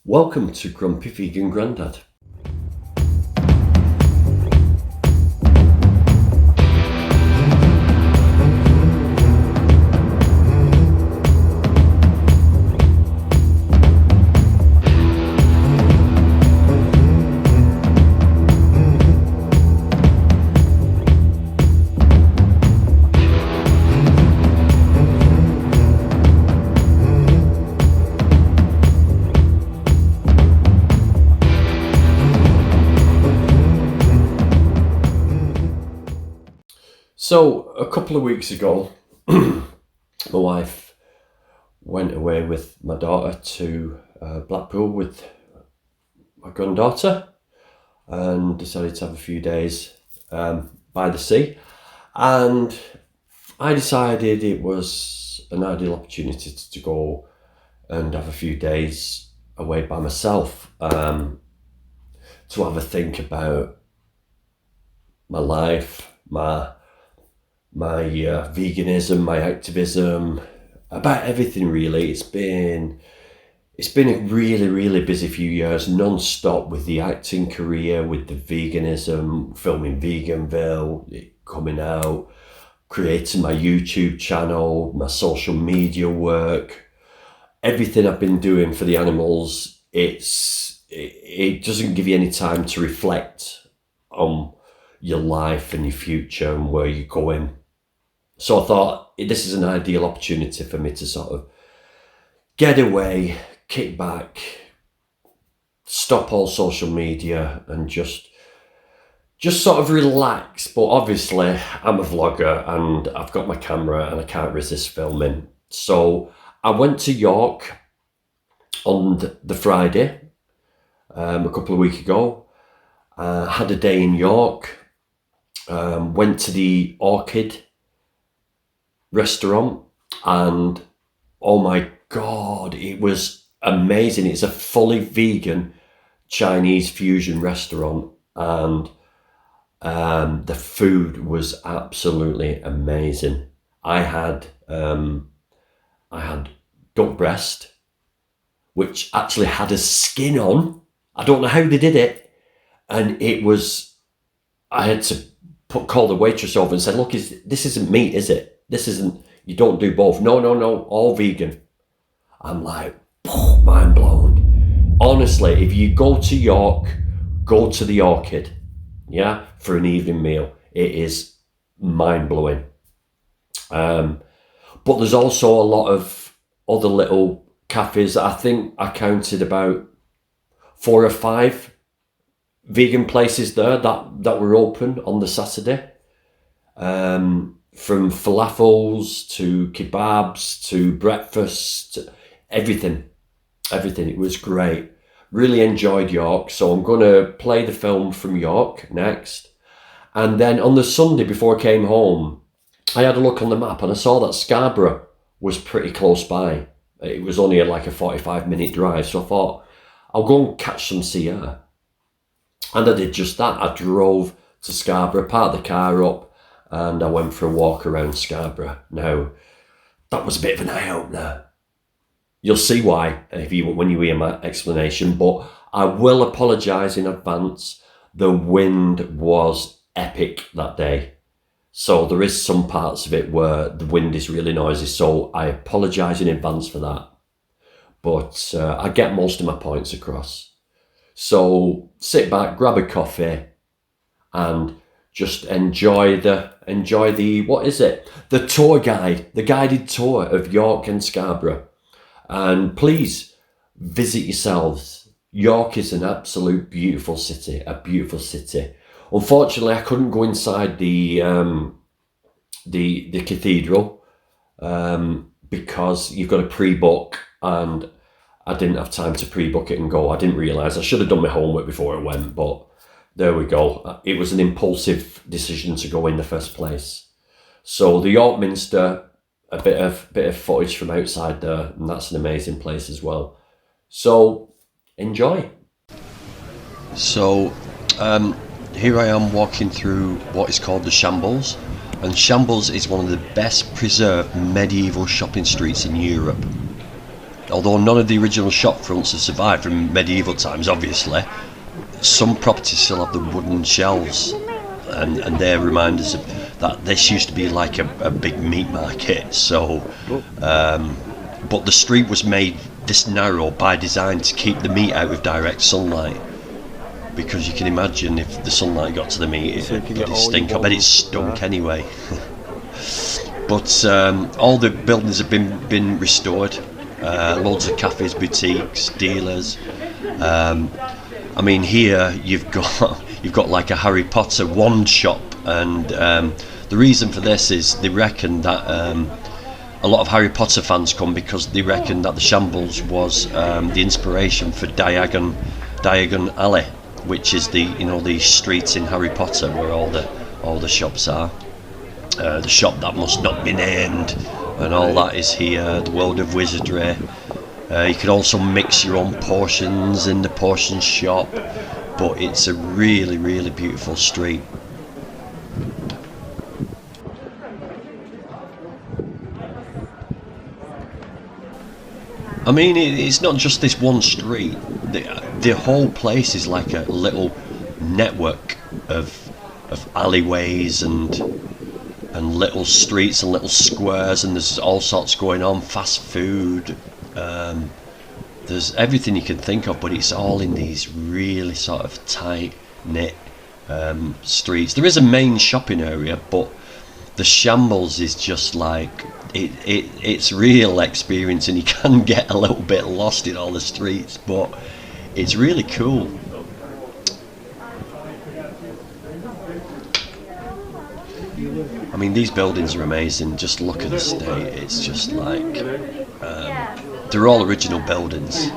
Welcome to Grumpy Vegan Grandad. So, a couple of weeks ago, my wife went away with my daughter to Blackpool with my granddaughter and decided to have a few days by the sea. And I decided it was an ideal opportunity to go and have a few days away by myself, to have a think about my life, my veganism, my activism, about everything really. It's been a really busy few years, non-stop, with the acting career, with the veganism, filming Veganville, coming out, creating my YouTube channel, my social media work, everything I've been doing for the animals. It doesn't give you any time to reflect on your life and your future and where you're going. So I thought this is an ideal opportunity for me to sort of get away, kick back, stop all social media and just sort of relax. But obviously I'm a vlogger and I've got my camera and I can't resist filming. So I went to York on the Friday, a couple of weeks ago. Had a day in York, went to the Orchid Restaurant, and oh my God, it was amazing. It's a fully vegan Chinese fusion restaurant, and the food was absolutely amazing. I had duck breast, which actually had a skin on. I don't know how they did it, and I had to call the waitress over and said, "Look, this isn't meat, is it? This isn't, you don't do both." No, all vegan. I'm like, mind blown. Honestly, if you go to York, go to the Orchid, yeah, for an evening meal. It is mind blowing. But there's also a lot of other little cafes. I think I counted about 4 or 5 vegan places there that were open on the Saturday. From falafels to kebabs to breakfast, everything. It was great. Really enjoyed York. So I'm going to play the film from York next. And then on the Sunday before I came home, I had a look on the map and I saw that Scarborough was pretty close by. It was only like a 45-minute drive. So I thought, I'll go and catch some sea air. And I did just that. I drove to Scarborough, parked the car up, and I went for a walk around Scarborough. Now, that was a bit of an eye-opener. You'll see why when you hear my explanation, but I will apologise in advance. The wind was epic that day. So there is some parts of it where the wind is really noisy, so I apologise in advance for that. But I get most of my points across. So sit back, grab a coffee, and just enjoy the what is it? The tour guide, the guided tour of York and Scarborough. And please visit yourselves. York is an absolute beautiful city, a beautiful city. Unfortunately, I couldn't go inside the cathedral because you've got to pre-book, and I didn't have time to pre-book it and go. I didn't realise. I should have done my homework before I went, but there we go. It was an impulsive decision to go in the first place. So the York Minster, a bit of footage from outside there, and that's an amazing place as well. So enjoy. So here I am walking through what is called the Shambles, and Shambles is one of the best preserved medieval shopping streets in Europe. although none of the original shop fronts have survived from medieval times, obviously, some properties still have the wooden shelves, and they're reminders of that this used to be like a big meat market. So, but the street was made this narrow by design to keep the meat out of direct sunlight, because you can imagine if the sunlight got to the meat, it'd stink. I bet it stunk anyway. But all the buildings have been restored. Loads of cafes, boutiques, dealers. I mean, here you've got like a Harry Potter wand shop, and the reason for this is they reckon that a lot of Harry Potter fans come because they reckon that the Shambles was the inspiration for Diagon Alley, which is the streets in Harry Potter where all the shops are. The shop that must not be named, and all that is here. The world of wizardry. You can also mix your own portions in the portion shop, but it's a really, really beautiful street. I mean, it's not just this one street. The whole place is like a little network of alleyways and little streets and little squares, and there's all sorts going on. Fast food. There's everything you can think of, but it's all in these really sort of tight knit streets. There is a main shopping area, but the Shambles is just like it's real experience, and you can get a little bit lost in all the streets, but it's really cool. I mean, these buildings are amazing. Just look at the state. It's just like they're all original buildings,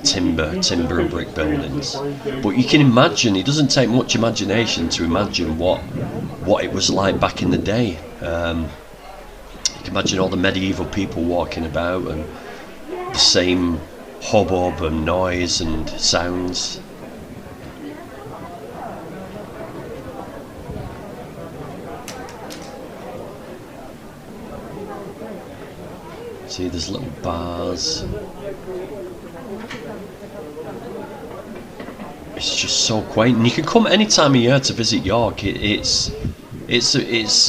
timber and brick buildings. But you can imagine, it doesn't take much imagination to imagine what it was like back in the day. You can imagine all the medieval people walking about, and the same hubbub and noise and sounds. See, there's little bars. It's just so quaint, and you can come any time of year to visit York. It's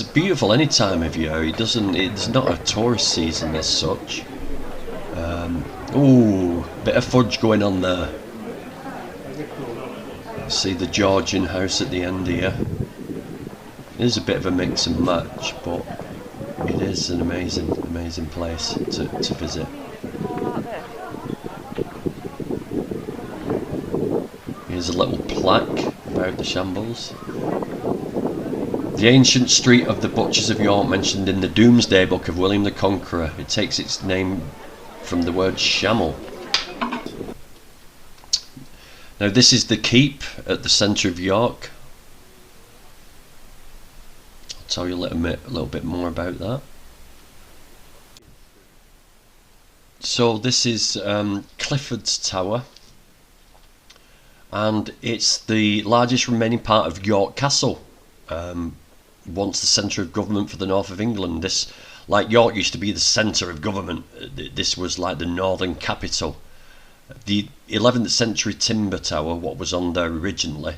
beautiful any time of year. It's not a tourist season as such. Ooh, bit of fudge going on there. See the Georgian house at the end here. It is a bit of a mix and match, but it is an amazing place to visit. Here's a little plaque about the Shambles. The ancient street of the Butchers of York, mentioned in the Domesday Book of William the Conqueror. It takes its name from the word shammel. Now this is the keep at the centre of York. I'll tell you a little bit more about that. So this is Clifford's Tower, and it's the largest remaining part of York Castle. Once the centre of government for the north of England. This, like York used to be the centre of government, this was like the northern capital. The 11th century timber tower, what was on there originally,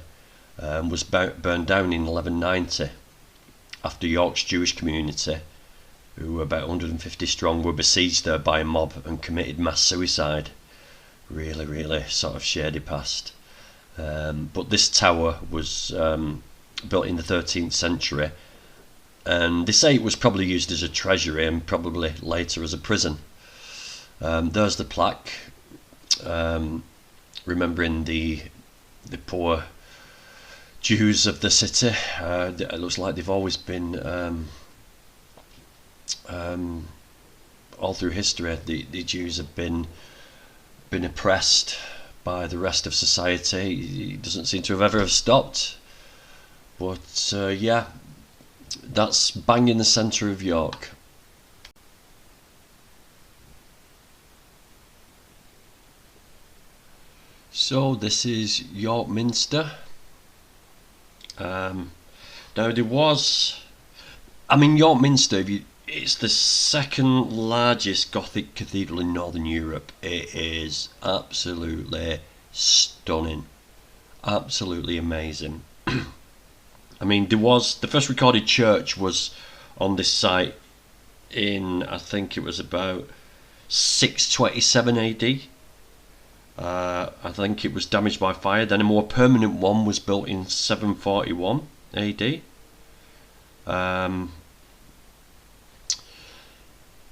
was burned down in 1190 after York's Jewish community, who were about 150 strong, were besieged there by a mob and committed mass suicide. Really sort of shady past. But this tower was built in the 13th century, and they say it was probably used as a treasury and probably later as a prison. There's the plaque, remembering the poor Jews of the city. It looks like they've always been all through history. The Jews have been oppressed by the rest of society. It doesn't seem to have ever stopped. But yeah, that's bang in the centre of York. So this is York Minster. Now there was, I mean, York Minster, It's the second largest Gothic cathedral in Northern Europe. It is absolutely stunning, absolutely amazing. I mean, the first recorded church was on this site in, I think it was about 627 AD. I think it was damaged by fire. Then a more permanent one was built in 741 AD.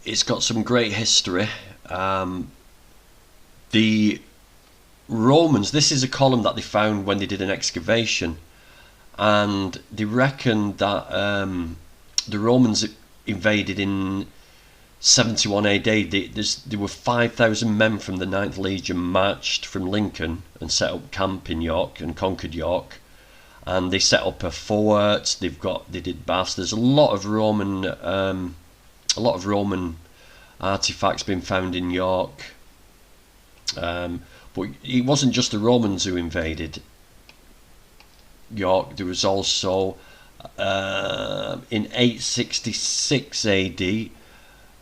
It's got some great history. The Romans, this is a column that they found when they did an excavation, and they reckon that the Romans invaded in 71 AD. There were 5,000 men from the 9th Legion marched from Lincoln and set up camp in York and conquered York, and they set up a fort. They did baths. There's a lot of Roman artifacts been found in York, but it wasn't just the Romans who invaded York. There was also in 866 AD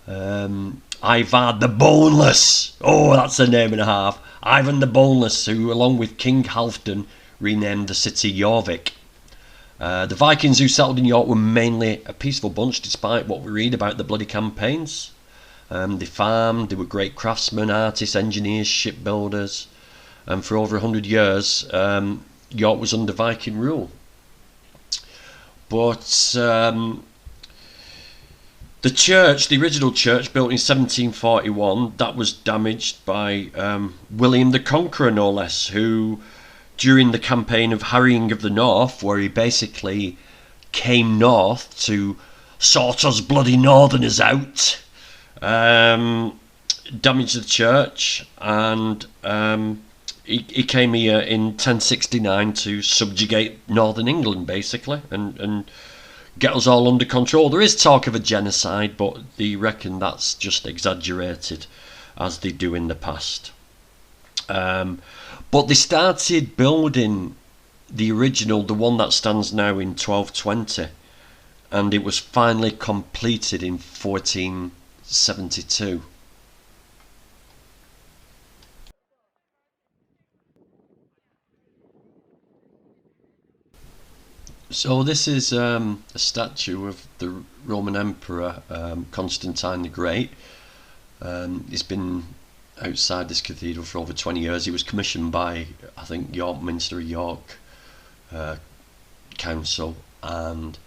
Ivar the Boneless. Oh, that's a name and a half. Ivan the Boneless, who along with King Halfdan renamed the city Jorvik. The Vikings who settled in York were mainly a peaceful bunch, despite what we read about the bloody campaigns. They farmed, they were great craftsmen, artists, engineers, shipbuilders, and for over 100 years York was under Viking rule. But the church, the original church built in 1741, that was damaged by William the Conqueror, no less, who during the campaign of Harrying of the North, where he basically came north to sort us bloody northerners out, damaged the church, and he came here in 1069 to subjugate northern England, basically, and get us all under control. There is talk of a genocide, but they reckon that's just exaggerated, as they do in the past. But they started building the original, the one that stands now, in 1220, and it was finally completed in 1472. So this is a statue of the Roman Emperor Constantine the Great. He's been outside this cathedral for over 20 years. He was commissioned by, I think, York, Minster, York Council, and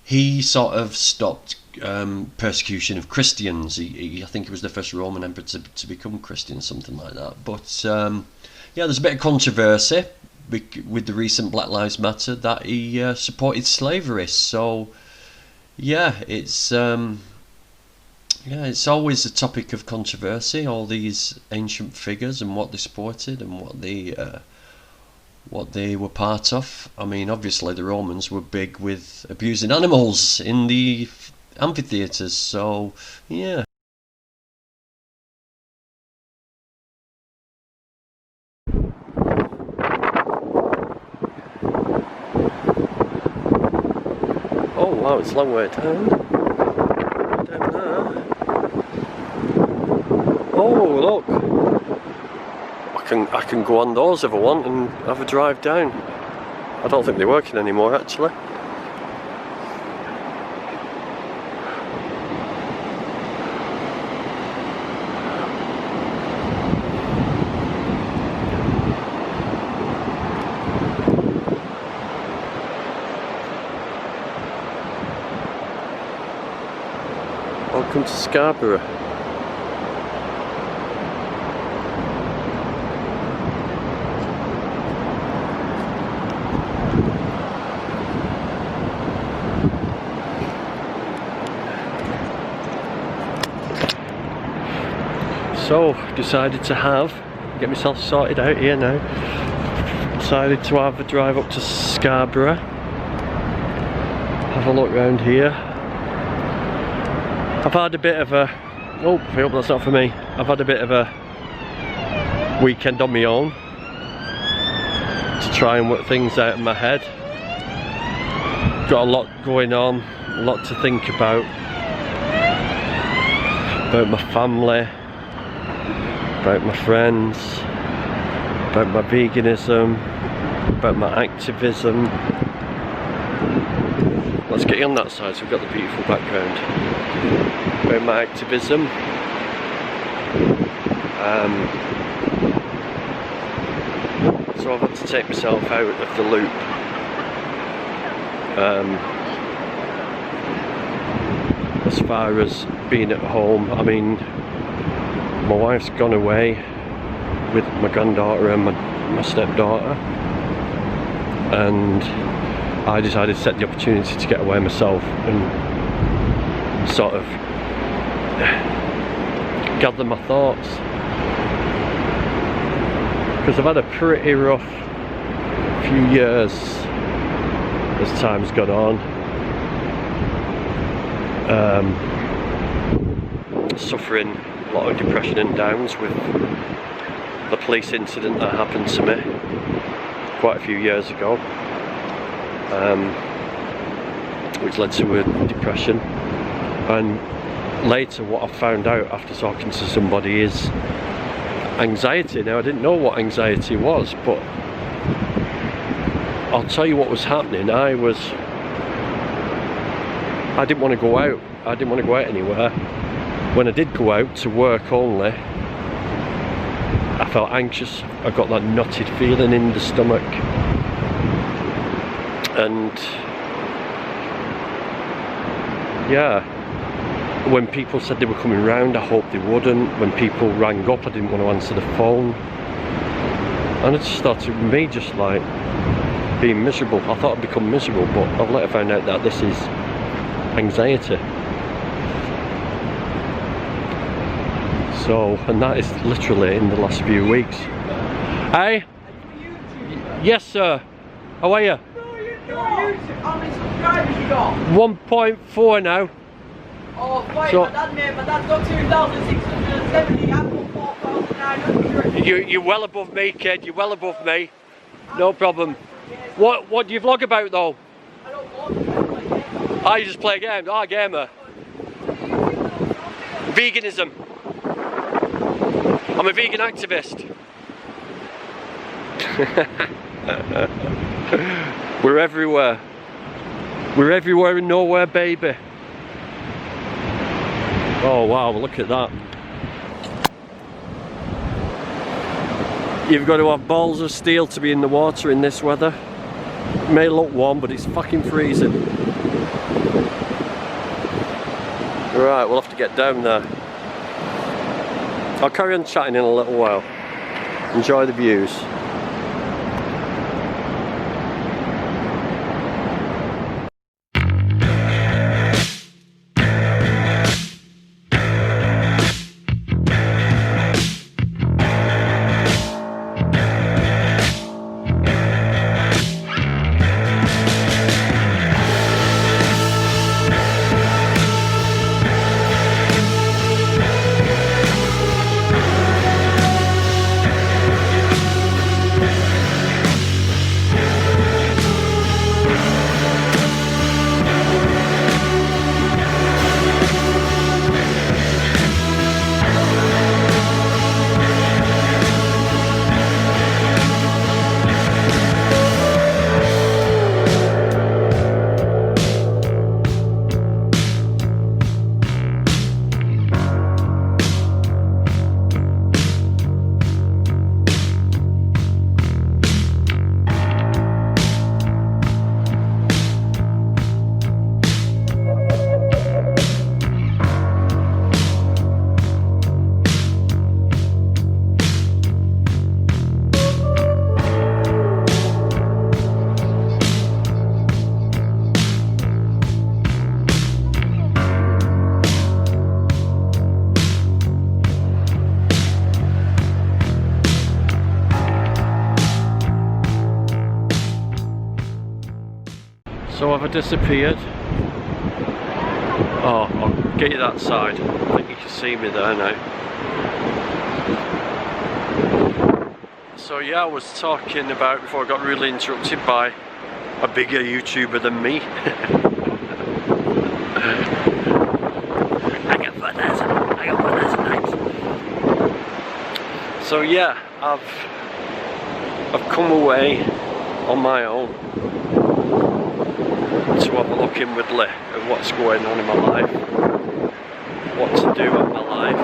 he sort of stopped persecution of Christians. I think he was the first Roman emperor to become Christian, something like that. But yeah, there's a bit of controversy with the recent Black Lives Matter that he supported slavery. So yeah, it's always a topic of controversy, all these ancient figures and what they supported and what they were part of. I mean, obviously the Romans were big with abusing animals in the amphitheatres, so yeah. Oh wow, it's a long way down. Down there. Oh look, I can go on those if I want and have a drive down. I don't think they're working anymore, actually. Welcome to Scarborough. So, decided to get myself sorted out here now. Decided to have a drive up to Scarborough. Have a look around here. I've had a bit of a, oh, I hope that's not for me. I've had a bit of a weekend on my own to try and work things out in my head. Got a lot going on, a lot to think about. about my family, about my friends, about my veganism, about my activism. Let's get you on that side so we've got the beautiful background. About my activism. So I've had to take myself out of the loop. As far as being at home, I mean, my wife's gone away with my granddaughter and my stepdaughter, and I decided to take the opportunity to get away myself and sort of gather my thoughts, because I've had a pretty rough few years as time's gone on. Suffering a lot of depression and downs with the police incident that happened to me quite a few years ago, which led to a depression. And later what I found out after talking to somebody is anxiety. Now, I didn't know what anxiety was, but I'll tell you what was happening. I didn't want to go out. I didn't want to go out anywhere. When I did go out to work only, I felt anxious. I got that knotted feeling in the stomach. And yeah, when people said they were coming round, I hoped they wouldn't. When people rang up, I didn't want to answer the phone. And it just started with me just like being miserable. I thought I'd become miserable, but I've later found out that this is anxiety. So, and that is literally in the last few weeks. Hey? Yes, sir. How are you? How many subscribers you got? 1.4 now. Oh, wait, So, my dad's got 2,670. I've got 4,900. you're well above me, kid. You're well above me. No problem. What do you vlog about though? I don't want to. I just play games. Ah, gamer. Veganism. I'm a vegan activist. We're everywhere. We're everywhere and nowhere, baby. Oh wow, look at that. You've got to have balls of steel to be in the water in this weather. It may look warm, but it's fucking freezing. Right, we'll have to get down there. I'll carry on chatting in a little while. Enjoy the views. So have I disappeared? Oh, I'll get you that side. I think you can see me there now. So yeah, I was talking about before I got really interrupted by a bigger YouTuber than me. I got 4,000. So yeah, I've come away on my own to have a look inwardly at what's going on in my life, what to do in my life.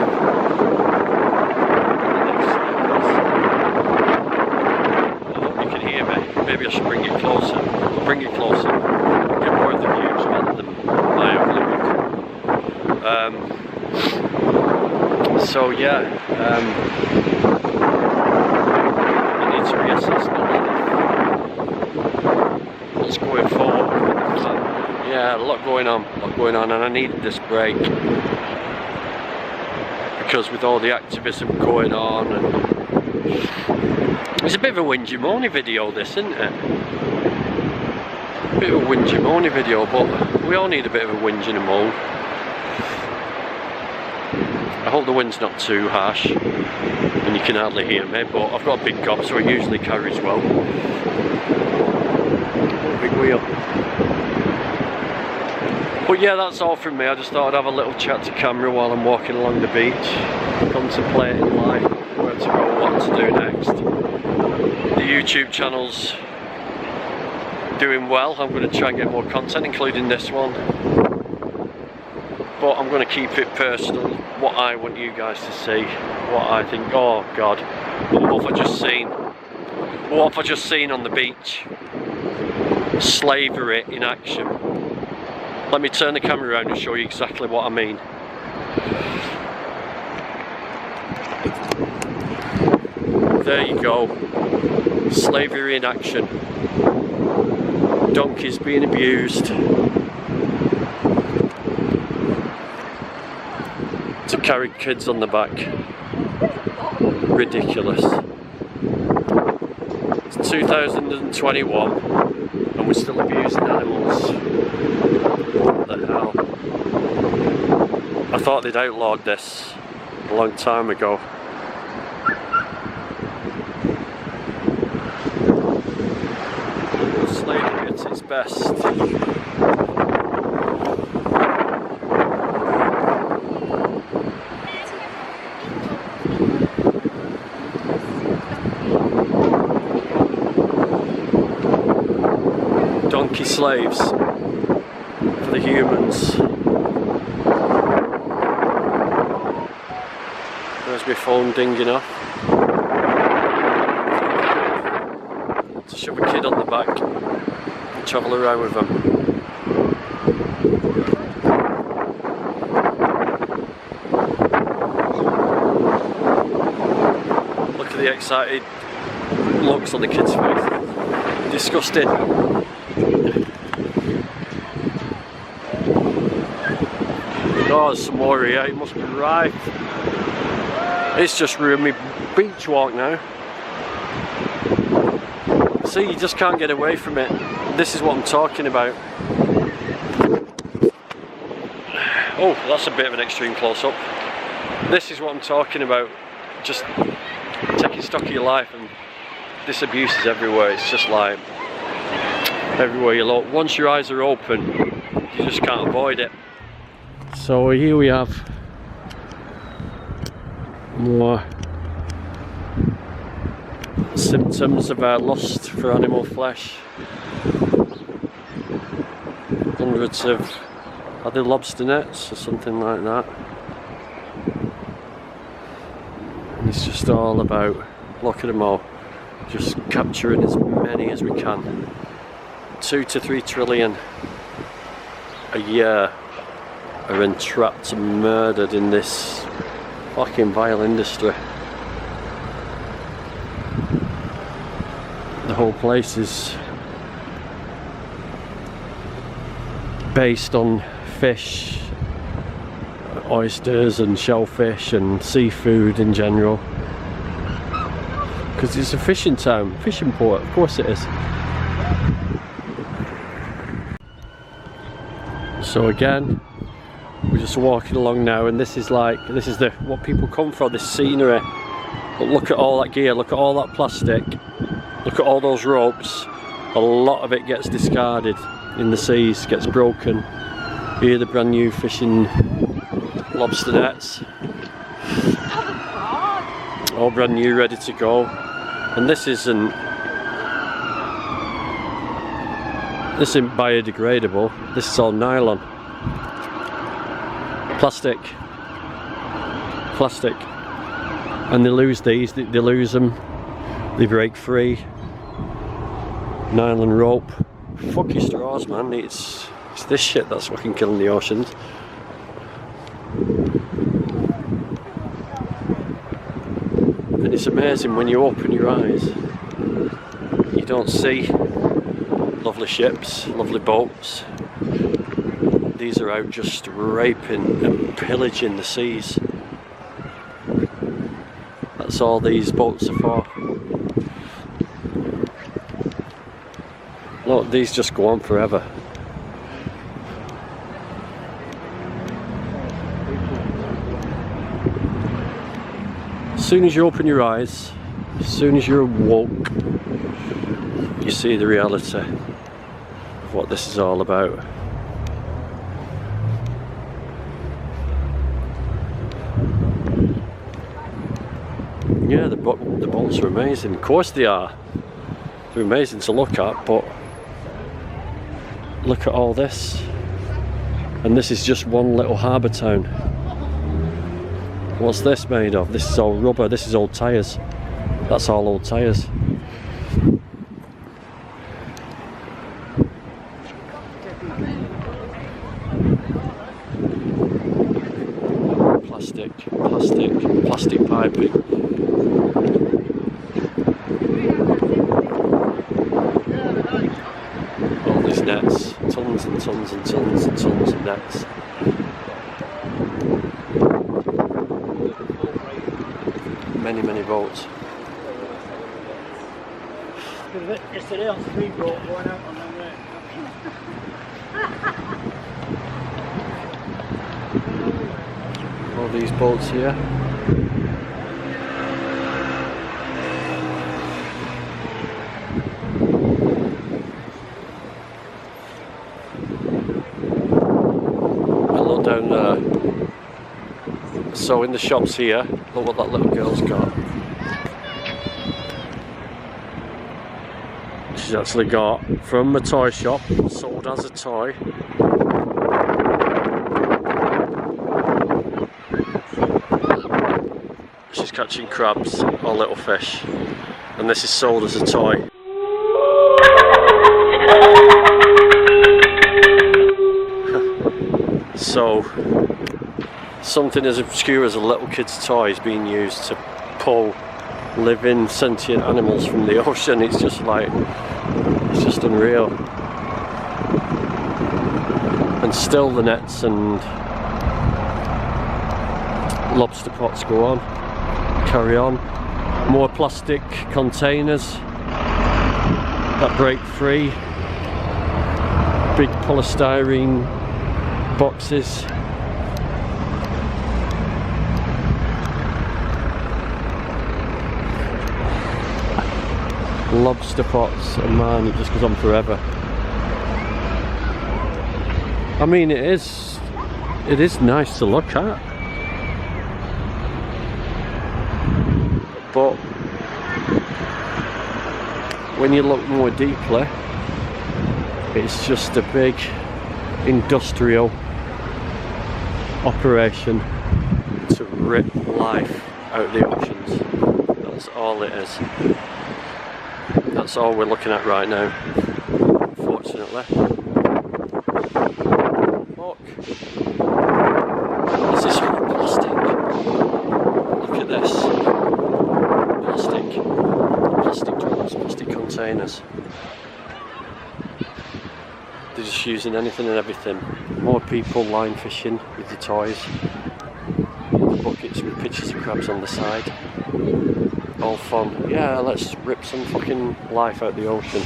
I hope you can hear me. Maybe I should bring it closer. Bring it closer. Get more of the views rather than my overlook. So yeah, I need to reassess my life. What's going forward? Yeah, a lot going on, and I needed this break because with all the activism going on, and it's a bit of a whingy moany video, this, isn't it? A bit of a whingy moany video, but we all need a bit of a whinge and a moan. I hope the wind's not too harsh and you can hardly hear me, but I've got a big gob, so it usually carries well. Big wheel. But yeah, that's all from me. I just thought I'd have a little chat to camera while I'm walking along the beach, contemplating life, where to go, what to do next. The YouTube channel's doing well. I'm going to try and get more content, including this one. But I'm going to keep it personal, what I want you guys to see, what I think. Oh God, what have I just seen? What have I just seen on the beach? Slavery in action. Let me turn the camera around and show you exactly what I mean. There you go. Slavery in action. Donkeys being abused to carry kids on the back. Ridiculous. It's 2021 and we're still abusing animals. What the hell? I thought they'd outlawed this a long time ago. Slavery at its best. Donkey slaves for the humans. There's my phone dinging off. To shove a kid on the back and travel around with them. Look at the excited looks on the kid's face. Disgusting. Oh, there's some more here, it must be right. It's just ruined me beach walk now. See, you just can't get away from it. This is what I'm talking about. Oh, that's a bit of an extreme close-up. This is what I'm talking about. Just taking stock of your life, and this abuse is everywhere. It's just like everywhere you look. Once your eyes are open, you just can't avoid it. So here we have more symptoms of our lust for animal flesh. Hundreds of, are they lobster nets or something like that? And it's just all about, look at them all, just capturing as many as we can. 2 to 3 trillion a year are entrapped and murdered in this fucking vile industry. The whole place is based on fish, oysters and shellfish and seafood in general. Because it's a fishing town, fishing port, of course it is. So again, we're just walking along now, and this is the what people come for, this scenery. But look at all that gear, look at all that plastic, look at all those ropes. A lot of it gets discarded in the seas, gets broken. Here are the brand new fishing lobster nets. all brand new, ready to go. And this isn't biodegradable. This is all nylon, plastic, and they lose these. They lose them. They break free. Nylon rope. Fuck your straws, man. It's this shit that's fucking killing the oceans. And it's amazing when you open your eyes, you don't see lovely ships, lovely boats. These are out just raping and pillaging the seas. That's all these boats are for. Look, these just go on forever. As soon as you open your eyes, as soon as you're awoke, you see the reality of what this is all about. Yeah, the boats are amazing. Of course they are. They're amazing to look at, but look at all this. And this is just one little harbour town. What's this made of? This is all rubber, this is old tyres. That's all old tyres. Plastic piping. All these nets, tons and tons and tons and tons of nets. Many boats. Yesterday on 3 boats going out on their way. All these boats here. And look down there. So in the shops here, look what that little girl's got. She's actually got from a toy shop, sold as a toy. She's catching crabs or little fish, and this is sold as a toy. So something as obscure as a little kid's toy is being used to pull living sentient animals from the ocean. It's just like, it's just unreal. And still the nets and lobster pots go on, carry on. More plastic containers that break free, big polystyrene boxes. Lobster pots, and man, it just goes on forever. I mean, it is nice to look at, but when you look more deeply, it's just a big industrial operation to rip life out of the oceans. That's all it is. That's all we're looking at right now, unfortunately. Look, this is plastic. Look at this. Plastic drums, plastic containers. They're just using anything and everything. More people line fishing with the toys. The buckets with pictures of crabs on the side. All fun. Yeah, let's rip some fucking life out the ocean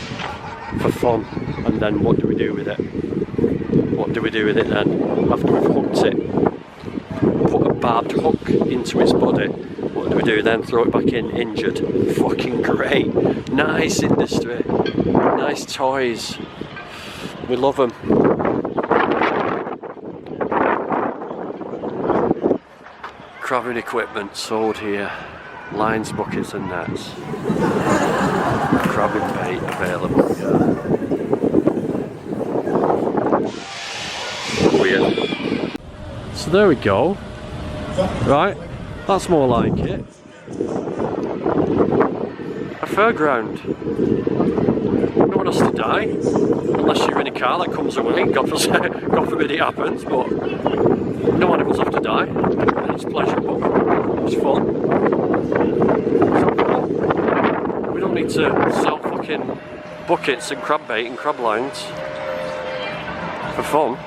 for fun. And then what do we do with it? What do we do with it then? After we've hooked it, put a barbed hook into its body, what do we do then? Throw it back in, injured. Fucking great. Nice industry. Nice toys. We love them. Crabbing equipment sold here. lines, buckets and nets. Crabbing bait available, yeah. Weird. So there we go. Right, that's more like it. A fairground. No one has to die, unless you're in a car that comes away. God forbid it happens, but no animals have to die. And it's pleasurable. It's fun. We don't need to sell fucking buckets and crab bait and crab lines for fun.